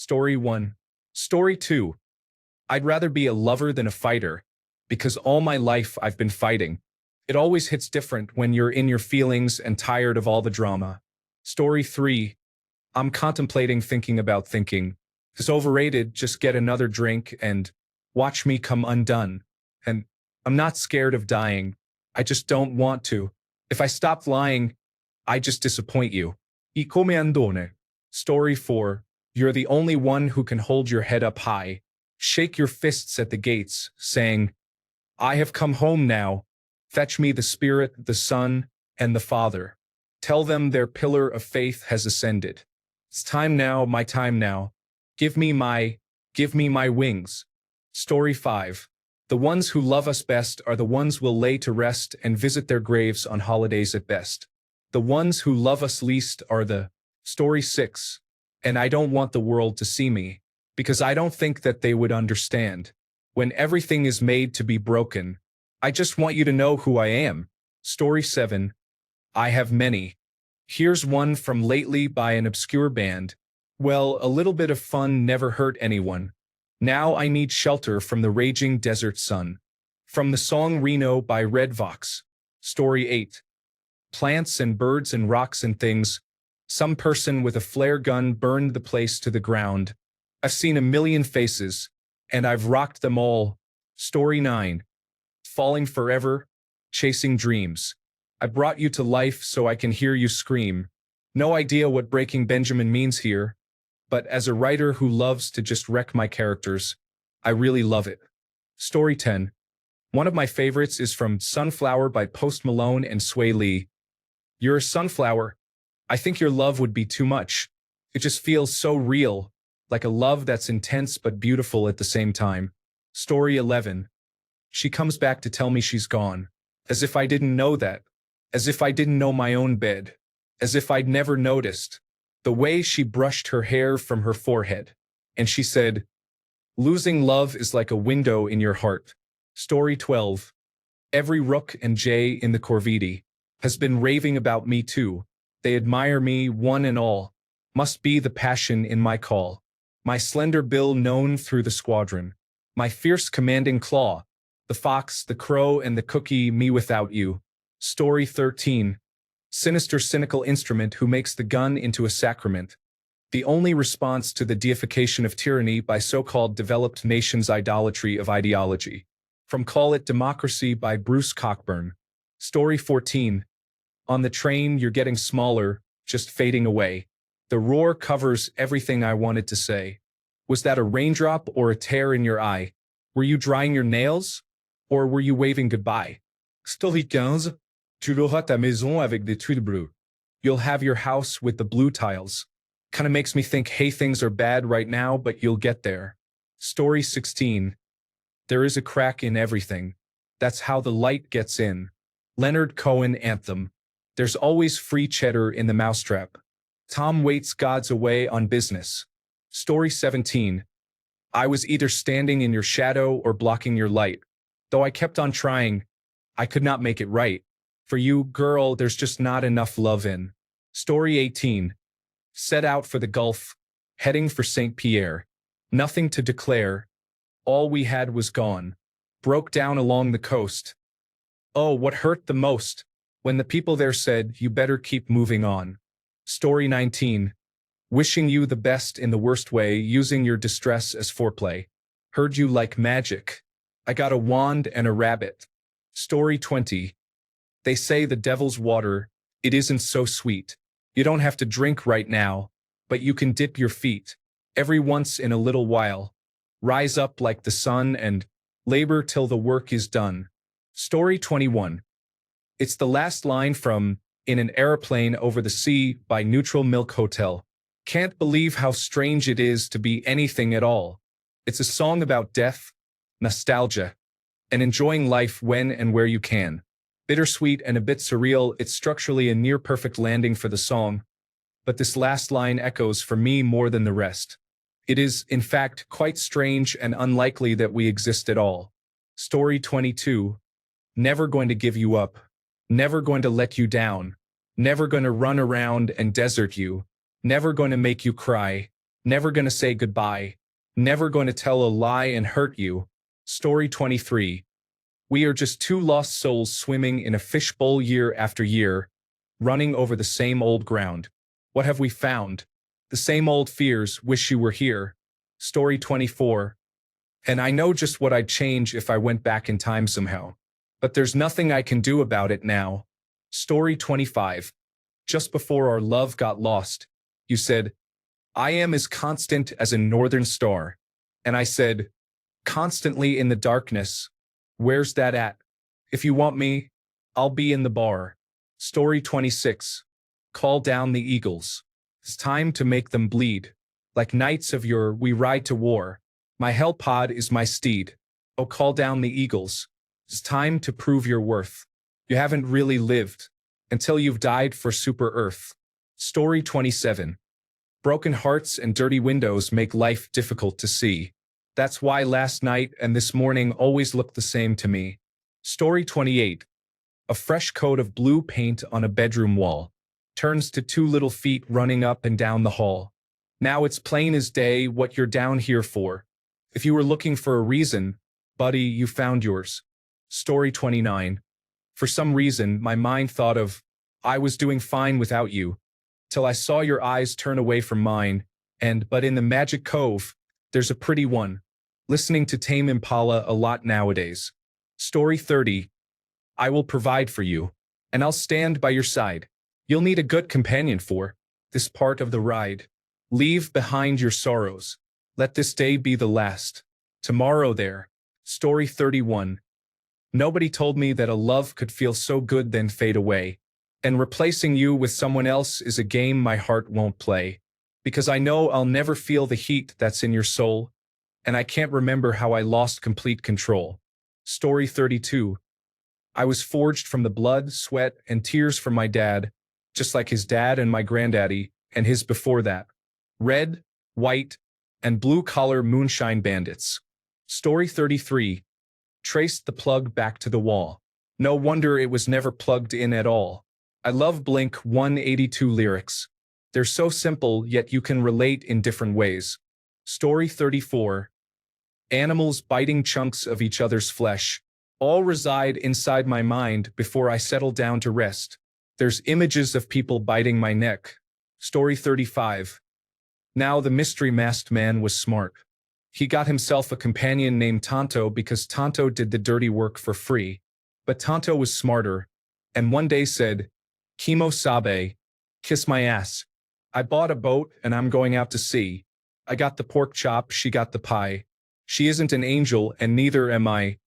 Story 1. Story 2. I'd rather be a lover than a fighter, because all my life I've been fighting. It always hits different when you're in your feelings and tired of all the drama. Story 3. I'm contemplating thinking about thinking. It's overrated, just get another drink and watch me come undone. And I'm not scared of dying. I just don't want to. If I stopped lying, I just disappoint you. Y come andone. Story 4. You're the only one who can hold your head up high. Shake your fists at the gates, saying, I have come home now. Fetch me the Spirit, the Son, and the Father. Tell them their pillar of faith has ascended. It's time now, my time now. Give me my wings. Story 5. The ones who love us best are the ones we'll lay to rest and visit their graves on holidays at best. The ones who love us least are the... Story 6. And I don't want the world to see me, because I don't think that they would understand. When everything is made to be broken, I just want you to know who I am. Story 7. I have many. Here's one from lately by an obscure band. Well, a little bit of fun never hurt anyone. Now I need shelter from the raging desert sun. From the song Reno by Red Vox. Story 8. Plants and birds and rocks and things. Some person with a flare gun burned the place to the ground. I've seen a million faces, and I've rocked them all. Story 9. Falling forever, chasing dreams. I brought you to life so I can hear you scream. No idea what Breaking Benjamin means here, but as a writer who loves to just wreck my characters, I really love it. Story 10. One of my favorites is from Sunflower by Post Malone and Sway Lee. You're a sunflower. I think your love would be too much. It just feels so real, like a love that's intense but beautiful at the same time. Story 11. She comes back to tell me she's gone. As if I didn't know that. As if I didn't know my own bed. As if I'd never noticed. The way she brushed her hair from her forehead. And she said, losing love is like a window in your heart. Story 12. Every rook and jay in the Corvidi has been raving about me too. They admire me, one and all. Must be the passion in my call. My slender bill known through the squadron. My fierce commanding claw. The fox, the crow, and the cookie, me without you. Story 13. Sinister cynical instrument who makes the gun into a sacrament. The only response to the deification of tyranny by so-called developed nations' idolatry of ideology. From Call It Democracy by Bruce Cockburn. Story 14. On the train, you're getting smaller, just fading away. The roar covers everything I wanted to say. Was that a raindrop or a tear in your eye? Were you drying your nails? Or were you waving goodbye? Story 15. Tu l'auras ta maison avec des tuiles bleues. You'll have your house with the blue tiles. Kinda makes me think, hey, things are bad right now, but you'll get there. Story 16. There is a crack in everything. That's how the light gets in. Leonard Cohen anthem. There's always free cheddar in the mousetrap. Tom Waits God's away on business. Story 17. I was either standing in your shadow or blocking your light. Though I kept on trying, I could not make it right. For you, girl, there's just not enough love in. Story 18. Set out for the Gulf, heading for St. Pierre. Nothing to declare. All we had was gone. Broke down along the coast. Oh, what hurt the most? When the people there said, you better keep moving on. Story 19. Wishing you the best in the worst way, using your distress as foreplay. Heard you like magic. I got a wand and a rabbit. Story 20. They say the devil's water, it isn't so sweet. You don't have to drink right now, but you can dip your feet. Every once in a little while. Rise up like the sun and labor till the work is done. Story 21. It's the last line from In an Aeroplane Over the Sea by Neutral Milk Hotel. Can't believe how strange it is to be anything at all. It's a song about death, nostalgia, and enjoying life when and where you can. Bittersweet and a bit surreal, it's structurally a near-perfect landing for the song, but this last line echoes for me more than the rest. It is, in fact, quite strange and unlikely that we exist at all. Story 22. Never going to give you up. Never going to let you down. Never going to run around and desert you. Never going to make you cry. Never gonna say goodbye. Never going to tell a lie and hurt you. Story 23. We are just two lost souls swimming in a fishbowl year after year, running over the same old ground. What have we found? The same old fears, wish you were here. Story 24. And I know just what I'd change if I went back in time somehow. But there's nothing I can do about it now. Story 25. Just before our love got lost, you said, I am as constant as a northern star. And I said, constantly in the darkness. Where's that at? If you want me, I'll be in the bar. Story 26. Call down the eagles. It's time to make them bleed. Like knights of yore, we ride to war. My hell pod is my steed. Oh, call down the eagles. It's time to prove your worth. You haven't really lived until you've died for Super Earth. Story 27. Broken hearts and dirty windows make life difficult to see. That's why last night and this morning always look the same to me. Story 28. A fresh coat of blue paint on a bedroom wall turns to two little feet running up and down the hall. Now it's plain as day what you're down here for. If you were looking for a reason, buddy, you found yours. Story 29. For some reason, my mind thought of, I was doing fine without you, till I saw your eyes turn away from mine, but in the Magic Cove, there's a pretty one. Listening to Tame Impala a lot nowadays. Story 30. I will provide for you, and I'll stand by your side. You'll need a good companion for this part of the ride. Leave behind your sorrows. Let this day be the last. Tomorrow there. Story 31. Nobody told me that a love could feel so good then fade away. And replacing you with someone else is a game my heart won't play. Because I know I'll never feel the heat that's in your soul. And I can't remember how I lost complete control. Story 32. I was forged from the blood, sweat, and tears from my dad, just like his dad and my granddaddy, and his before that. Red, white, and blue-collar moonshine bandits. Story 33. Traced the plug back to the wall. No wonder it was never plugged in at all. I love Blink 182 lyrics. They're so simple, yet you can relate in different ways. Story 34. Animals biting chunks of each other's flesh. All reside inside my mind before I settle down to rest. There's images of people biting my neck. Story 35. Now the mystery masked man was smart. He got himself a companion named Tonto because Tonto did the dirty work for free. But Tonto was smarter, and one day said, Kimo Sabe, kiss my ass. I bought a boat and I'm going out to sea. I got the pork chop, she got the pie. She isn't an angel and neither am I.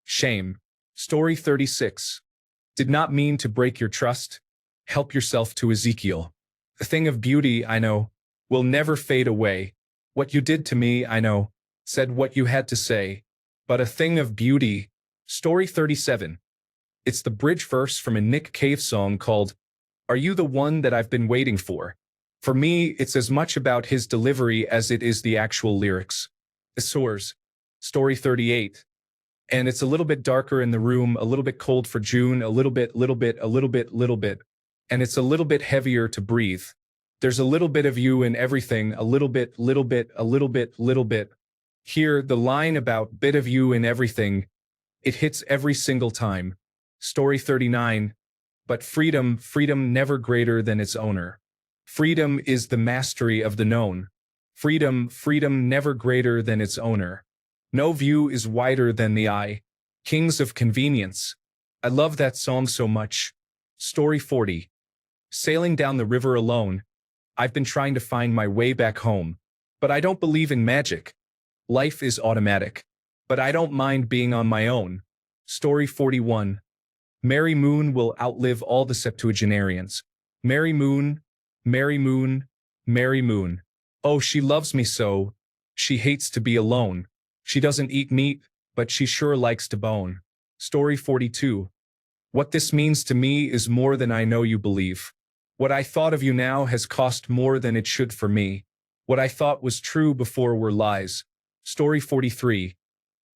Shame. Story 36. Did not mean to break your trust. Help yourself to Ezekiel. The thing of beauty, I know, will never fade away. What you did to me, I know, said what you had to say. But a thing of beauty. Story 37. It's the bridge verse from a Nick Cave song called Are You the One That I've Been Waiting For? For me, it's as much about his delivery as it is the actual lyrics. The soars. Story 38. And it's a little bit darker in the room, a little bit cold for June, a little bit. And it's a little bit heavier to breathe. There's a little bit of you in everything, a little bit. Here, the line about bit of you in everything, it hits every single time. Story 39. But freedom never greater than its owner. Freedom is the mastery of the known. Freedom never greater than its owner. No view is wider than the eye. Kings of convenience. I love that song so much. Story 40. Sailing down the river alone. I've been trying to find my way back home. But I don't believe in magic. Life is automatic. But I don't mind being on my own. Story 41. Mary Moon will outlive all the septuagenarians. Mary Moon, Mary Moon, Mary Moon. Oh, she loves me so. She hates to be alone. She doesn't eat meat, but she sure likes to bone. Story 42. What this means to me is more than I know you believe. What I thought of you now has cost more than it should for me. What I thought was true before were lies. Story 43.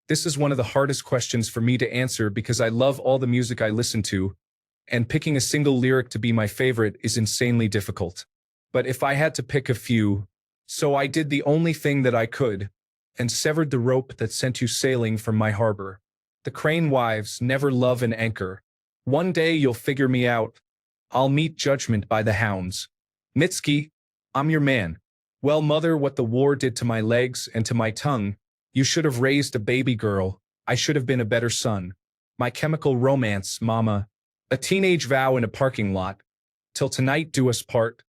This is one of the hardest questions for me to answer because I love all the music I listen to, and picking a single lyric to be my favorite is insanely difficult. But if I had to pick a few, So I did the only thing that I could, and severed the rope that sent you sailing from my harbor. The crane wives never love an anchor. One day you'll figure me out. I'll meet judgment by the hounds. Mitski, I'm your man. Well, mother, what the war did to my legs and to my tongue, you should have raised a baby girl. I should have been a better son. My chemical romance, mama. A teenage vow in a parking lot. Till tonight do us part.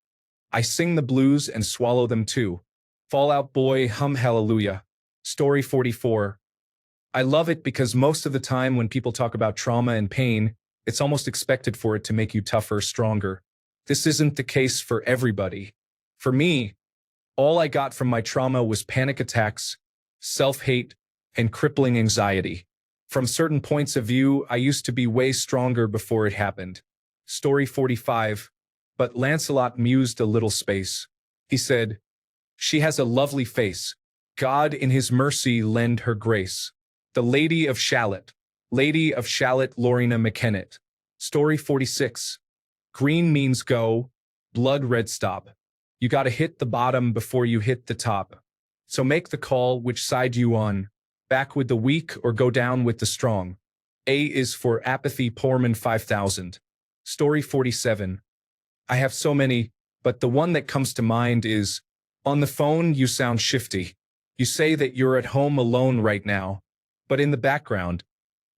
I sing the blues and swallow them too. Fallout Boy, hum hallelujah. Story 44. I love it because most of the time when people talk about trauma and pain, it's almost expected for it to make you tougher, stronger. This isn't the case for everybody. For me, all I got from my trauma was panic attacks, self-hate, and crippling anxiety. From certain points of view, I used to be way stronger before it happened. Story 45. But Lancelot mused a little space. He said, "She has a lovely face. God in his mercy lend her grace. The Lady of Shalott. Lady of Shalott, Lorena McKennet." Story 46. Green means go, blood red stop. You gotta hit the bottom before you hit the top. So make the call which side you on. Back with the weak or go down with the strong. A is for apathy, Porman 5000. Story 47. I have so many, but the one that comes to mind is, on the phone you sound shifty. You say that you're at home alone right now, but in the background,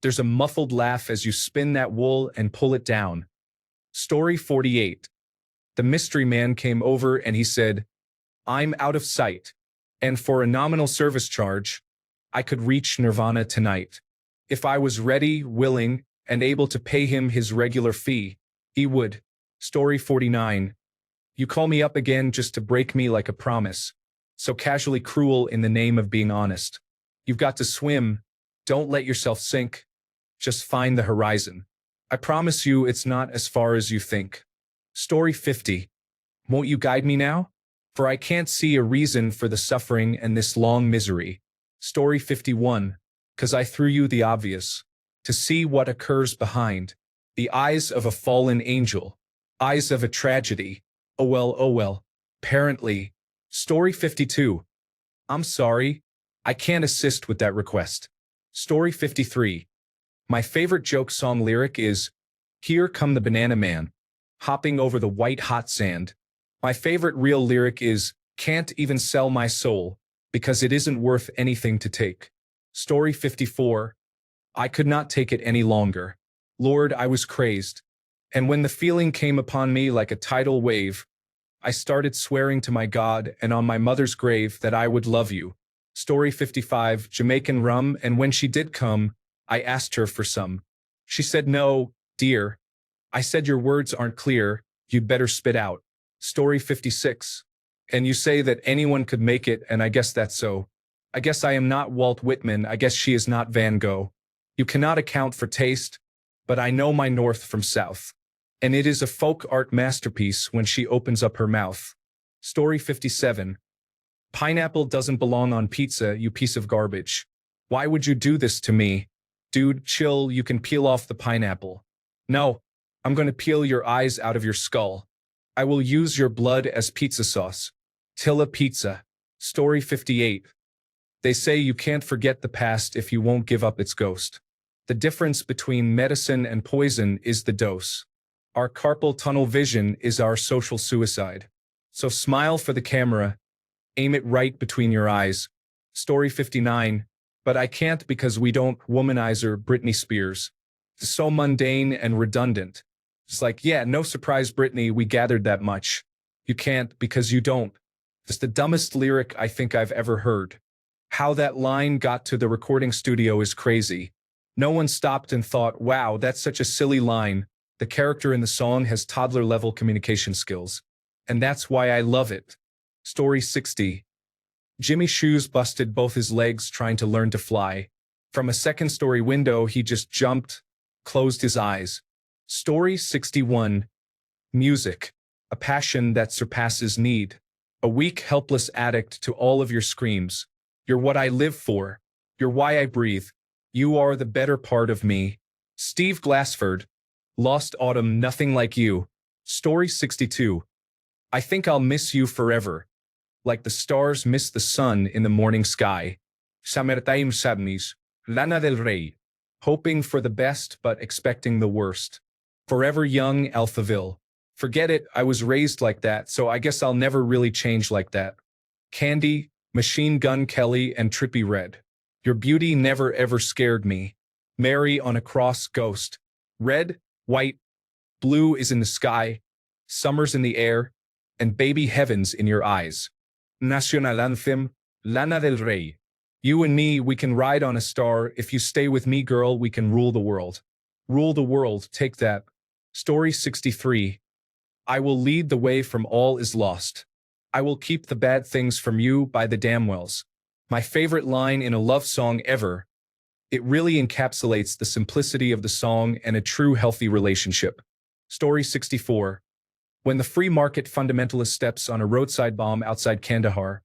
there's a muffled laugh as you spin that wool and pull it down. Story 48. The mystery man came over and he said, "I'm out of sight, and for a nominal service charge, I could reach Nirvana tonight. If I was ready, willing, and able to pay him his regular fee, he would." Story 49. You call me up again just to break me like a promise. So casually cruel in the name of being honest. You've got to swim. Don't let yourself sink. Just find the horizon. I promise you it's not as far as you think. Story 50. Won't you guide me now? For I can't see a reason for the suffering and this long misery. Story 51. 'Cause I threw you the obvious. To see what occurs behind. The eyes of a fallen angel. Eyes of a tragedy. Oh well, apparently. Story 52. I'm sorry, I can't assist with that request. Story 53. My favorite joke song lyric is, "Here come the banana man, hopping over the white hot sand." My favorite real lyric is, "Can't even sell my soul, because it isn't worth anything to take." Story 54. I could not take it any longer. Lord, I was crazed. And when the feeling came upon me like a tidal wave, I started swearing to my God and on my mother's grave that I would love you. Story 55. Jamaican rum, and when she did come, I asked her for some. She said, "No, dear." I said, "Your words aren't clear, you'd better spit out." Story 56. And you say that anyone could make it, and I guess that's so. I guess I am not Walt Whitman, I guess she is not Van Gogh. You cannot account for taste, but I know my north from south. And it is a folk art masterpiece when she opens up her mouth. Story 57. Pineapple doesn't belong on pizza, you piece of garbage. Why would you do this to me? Dude, chill, you can peel off the pineapple. No, I'm gonna peel your eyes out of your skull. I will use your blood as pizza sauce. Tilla pizza. Story 58. They say you can't forget the past if you won't give up its ghost. The difference between medicine and poison is the dose. Our carpal tunnel vision is our social suicide. So smile for the camera, aim it right between your eyes. Story 59. But I can't because we don't womanize her, Britney Spears. It's so mundane and redundant. It's like, yeah, no surprise, Britney, we gathered that much. You can't because you don't. It's the dumbest lyric I think I've ever heard. How that line got to the recording studio is crazy. No one stopped and thought, wow, that's such a silly line. The character in the song has toddler-level communication skills. And that's why I love it. Story 60. Jimmy Shoes busted both his legs trying to learn to fly. From a second-story window, he just jumped, closed his eyes. Story 61. Music. A passion that surpasses need. A weak, helpless addict to all of your screams. You're what I live for. You're why I breathe. You are the better part of me. Steve Glassford. Lost Autumn, Nothing Like You. Story 62. I think I'll miss you forever. like the stars miss the sun in the morning sky. Summertime sadness, Lana del Rey, hoping for the best but expecting the worst. Forever young Alphaville. Forget it, I was raised like that, so I guess I'll never really change like that. Candy, Machine Gun Kelly, and Trippy Red. Your beauty never ever scared me. Mary on a cross ghost. Red, white, blue is in the sky, summer's in the air, and baby heaven's in your eyes. National Anthem, Lana del Rey. You and me, we can ride on a star. If you stay with me, girl, we can rule the world. Rule the world, take that. Story 63. I will lead the way from all is lost. I will keep the bad things from you by the damn wells. My favorite line in a love song ever. It really encapsulates the simplicity of the song and a true healthy relationship. Story 64. When the free market fundamentalist steps on a roadside bomb outside Kandahar,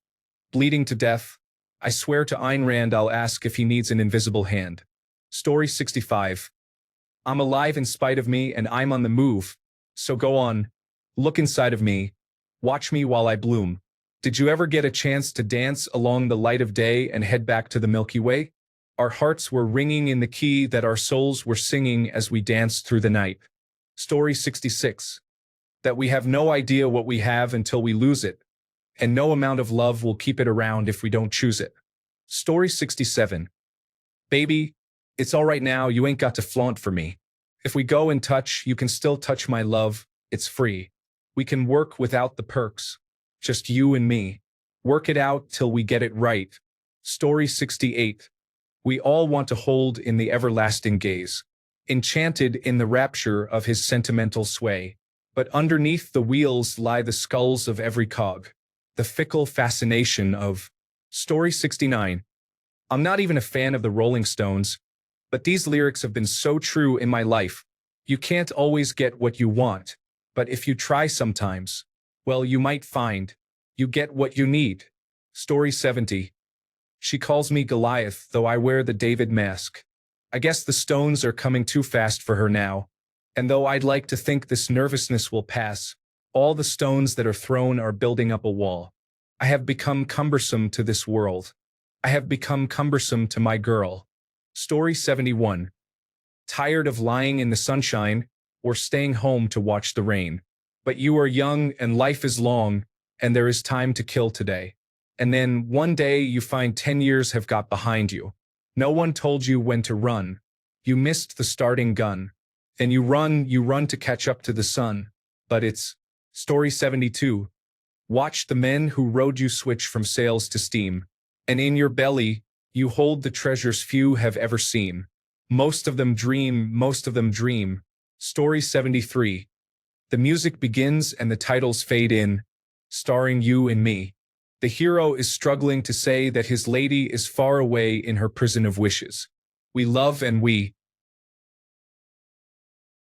bleeding to death, I swear to Ayn Rand I'll ask if he needs an invisible hand. Story 65. I'm alive in spite of me and I'm on the move. So go on, look inside of me, watch me while I bloom. Did you ever get a chance to dance along the light of day and head back to the Milky Way? Our hearts were ringing in the key that our souls were singing as we danced through the night. Story 66. That we have no idea what we have until we lose it, and no amount of love will keep it around if we don't choose it. Story 67. Baby, it's all right now, you ain't got to flaunt for me. If we go and touch, you can still touch my love, it's free. We can work without the perks. Just you and me. Work it out till we get it right. Story 68. We all want to hold in the everlasting gaze, enchanted in the rapture of his sentimental sway. But underneath the wheels lie the skulls of every cog, the fickle fascination of. Story 69. I'm not even a fan of the Rolling Stones, but these lyrics have been so true in my life. You can't always get what you want, but if you try sometimes, well, you might find you get what you need. Story 70. She calls me Goliath, though I wear the David mask. I guess the stones are coming too fast for her now, and though I'd like to think this nervousness will pass, all the stones that are thrown are building up a wall. I have become cumbersome to this world. I have become cumbersome to my girl. Story 71. Tired of lying in the sunshine or staying home to watch the rain. But you are young and life is long, and there is time to kill today. And then one day you find 10 years have got behind you. No one told you when to run. You missed the starting gun. And you run to catch up to the sun. But it's. Story 72. Watch the men who rode you switch from sails to steam. And in your belly, you hold the treasures few have ever seen. Most of them dream, most of them dream. Story 73. The music begins and the titles fade in, starring you and me. The hero is struggling to say that his lady is far away in her prison of wishes. We love and we